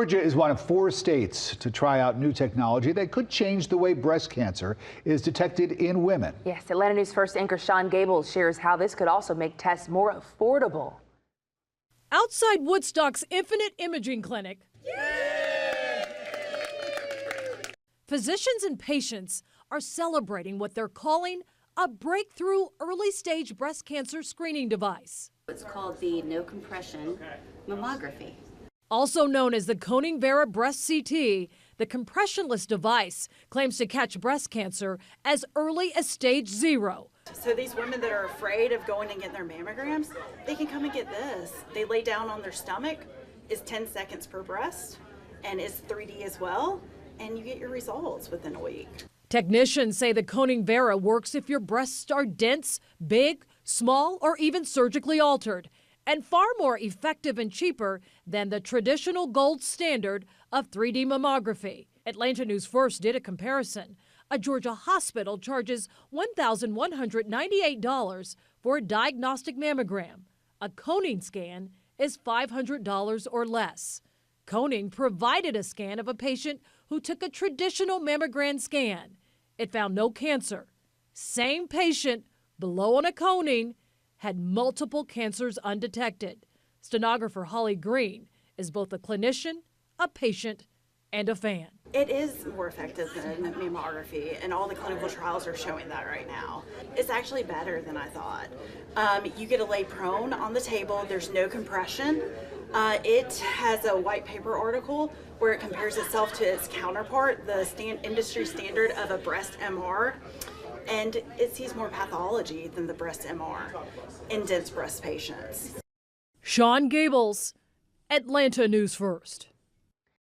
Georgia is one of 4 states to try out new technology that could change the way breast cancer is detected in women. Yes, Atlanta News First anchor Sean Gables shares how this could also make tests more affordable. Outside Woodstock's Infinite Imaging Clinic, physicians and patients are celebrating what they're calling a breakthrough early-stage breast cancer screening device. It's called the no compression mammography. Also known as the Coning-Vera breast CT, the compressionless device claims to catch breast cancer as early as stage 0. So these women that are afraid of going and getting their mammograms, they can come and get this. They lay down on their stomach, it's 10 seconds per breast, and it's 3D as well, and you get your results within a week. Technicians say the Coning-Vera works if your breasts are dense, big, small, or even surgically altered, and far more effective and cheaper than the traditional gold standard of 3D mammography. Atlanta News First did a comparison. A Georgia hospital charges $1,198 for a diagnostic mammogram. A Coning scan is $500 or less. Coning provided a scan of a patient who took a traditional mammogram scan. It found no cancer. Same patient, below on a Coning, had multiple cancers undetected. Stenographer Holly Green is both a clinician, a patient, and a fan. It is more effective than mammography, and all the clinical trials are showing that right now. It's actually better than I thought. You get to lay prone on the table, there's no compression. It has a white paper article where it compares itself to its counterpart, the industry standard of a breast MR. And it sees more pathology than the breast MR in dense breast patients. Sean Gables, Atlanta News First.